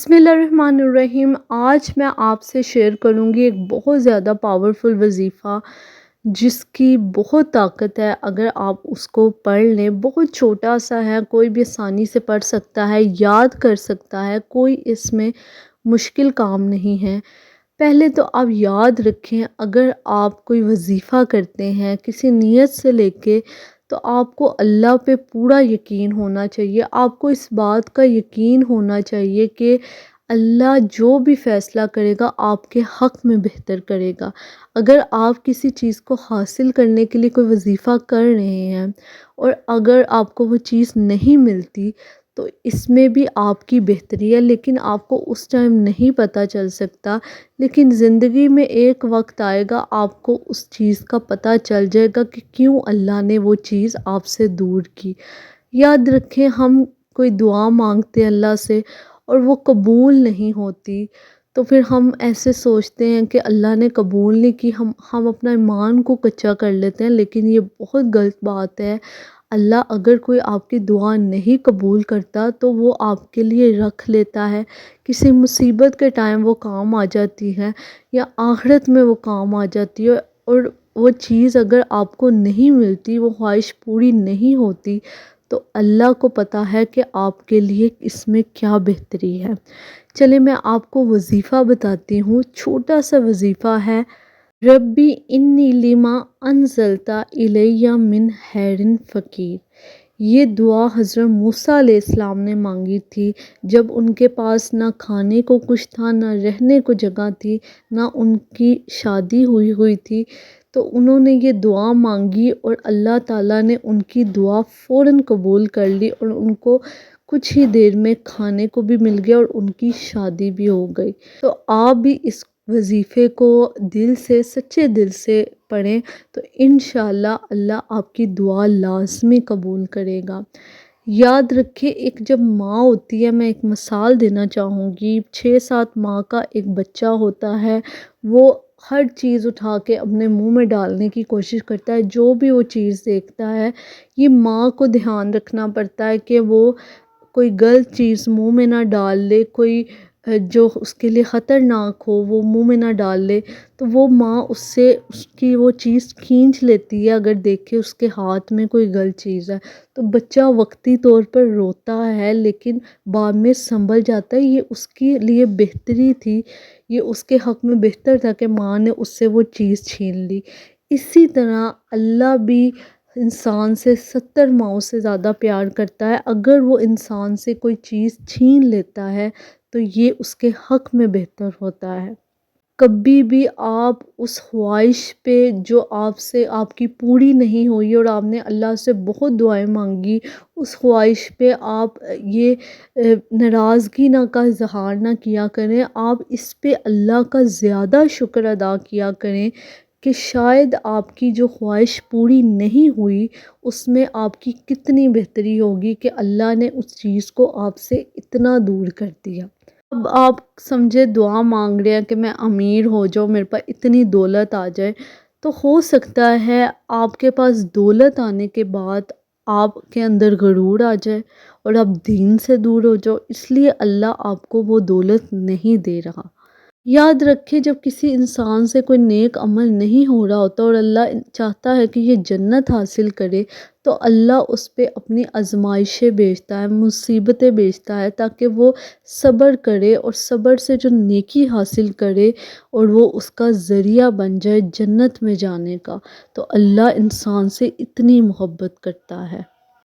بسم اللہ الرحمن الرحیم۔ آج میں آپ سے شیئر کروں گی ایک بہت زیادہ پاورفل وظیفہ جس کی بہت طاقت ہے۔ اگر آپ اس کو پڑھ لیں، بہت چھوٹا سا ہے، کوئی بھی آسانی سے پڑھ سکتا ہے، یاد کر سکتا ہے، کوئی اس میں مشکل کام نہیں ہے۔ پہلے تو آپ یاد رکھیں، اگر آپ کوئی وظیفہ کرتے ہیں کسی نیت سے لے کے، تو آپ کو اللہ پہ پورا یقین ہونا چاہیے۔ آپ کو اس بات کا یقین ہونا چاہیے کہ اللہ جو بھی فیصلہ کرے گا آپ کے حق میں بہتر کرے گا۔ اگر آپ کسی چیز کو حاصل کرنے کے لیے کوئی وظیفہ کر رہے ہیں اور اگر آپ کو وہ چیز نہیں ملتی، تو اس میں بھی آپ کی بہتری ہے، لیکن آپ کو اس ٹائم نہیں پتہ چل سکتا۔ لیکن زندگی میں ایک وقت آئے گا، آپ کو اس چیز کا پتہ چل جائے گا کہ کیوں اللہ نے وہ چیز آپ سے دور کی۔ یاد رکھیں، ہم کوئی دعا مانگتے ہیں اللہ سے اور وہ قبول نہیں ہوتی، تو پھر ہم ایسے سوچتے ہیں کہ اللہ نے قبول نہیں کی، ہم اپنا ایمان کو کچا کر لیتے ہیں، لیکن یہ بہت غلط بات ہے۔ اللہ اگر کوئی آپ کی دعا نہیں قبول کرتا تو وہ آپ کے لیے رکھ لیتا ہے، کسی مصیبت کے ٹائم وہ کام آ جاتی ہے یا آخرت میں وہ کام آ جاتی ہے، اور وہ چیز اگر آپ کو نہیں ملتی، وہ خواہش پوری نہیں ہوتی، تو اللہ کو پتہ ہے کہ آپ کے لیے اس میں کیا بہتری ہے۔ چلے میں آپ کو وظیفہ بتاتی ہوں، چھوٹا سا وظیفہ ہے۔ ربی انی لما انزلت الی من خیر فقیر۔ یہ دعا حضرت موسیٰ علیہ السلام نے مانگی تھی جب ان کے پاس نہ کھانے کو کچھ تھا، نہ رہنے کو جگہ تھی، نہ ان کی شادی ہوئی تھی، تو انہوں نے یہ دعا مانگی اور اللہ تعالیٰ نے ان کی دعا فوراً قبول کر لی، اور ان کو کچھ ہی دیر میں کھانے کو بھی مل گیا اور ان کی شادی بھی ہو گئی۔ تو آپ بھی اس وظیفے کو دل سے، سچے دل سے پڑھیں تو انشاءاللہ اللہ آپ کی دعا لازمی قبول کرے گا۔ یاد رکھیں، ایک جب ماں ہوتی ہے، میں ایک مثال دینا چاہوں گی، 6-7 ماہ کا ایک بچہ ہوتا ہے، وہ ہر چیز اٹھا کے اپنے منہ میں ڈالنے کی کوشش کرتا ہے، جو بھی وہ چیز دیکھتا ہے۔ یہ ماں کو دھیان رکھنا پڑتا ہے کہ وہ کوئی غلط چیز منہ میں نہ ڈال لے، کوئی جو اس کے لیے خطرناک ہو وہ منہ میں نہ ڈال لے، تو وہ ماں اس سے اس کی وہ چیز کھینچ لیتی ہے اگر دیکھے اس کے ہاتھ میں کوئی غلط چیز ہے۔ تو بچہ وقتی طور پر روتا ہے لیکن بعد میں سنبھل جاتا ہے، یہ اس کے لیے بہتری تھی، یہ اس کے حق میں بہتر تھا کہ ماں نے اس سے وہ چیز چھین لی۔ اسی طرح اللہ بھی انسان سے 70 ماؤں سے زیادہ پیار کرتا ہے۔ اگر وہ انسان سے کوئی چیز چھین لیتا ہے تو یہ اس کے حق میں بہتر ہوتا ہے۔ کبھی بھی آپ اس خواہش پہ جو آپ کی پوری نہیں ہوئی اور آپ نے اللہ سے بہت دعائیں مانگی، اس خواہش پہ آپ یہ ناراضگی کا اظہار نہ کیا کریں، آپ اس پہ اللہ کا زیادہ شکر ادا کیا کریں کہ شاید آپ کی جو خواہش پوری نہیں ہوئی اس میں آپ کی کتنی بہتری ہوگی کہ اللہ نے اس چیز کو آپ سے اتنا دور کر دیا۔ اب آپ سمجھے دعا مانگ رہے ہیں کہ میں امیر ہو جاؤں، میرے پاس اتنی دولت آ جائے، تو ہو سکتا ہے آپ کے پاس دولت آنے کے بعد آپ کے اندر غرور آ جائے اور آپ دین سے دور ہو جاؤ، اس لیے اللہ آپ کو وہ دولت نہیں دے رہا۔ یاد رکھیں، جب کسی انسان سے کوئی نیک عمل نہیں ہو رہا ہوتا اور اللہ چاہتا ہے کہ یہ جنت حاصل کرے، تو اللہ اس پہ اپنی آزمائشیں بھیجتا ہے، مصیبتیں بھیجتا ہے، تاکہ وہ صبر کرے اور صبر سے جو نیکی حاصل کرے اور وہ اس کا ذریعہ بن جائے جنت میں جانے کا۔ تو اللہ انسان سے اتنی محبت کرتا ہے۔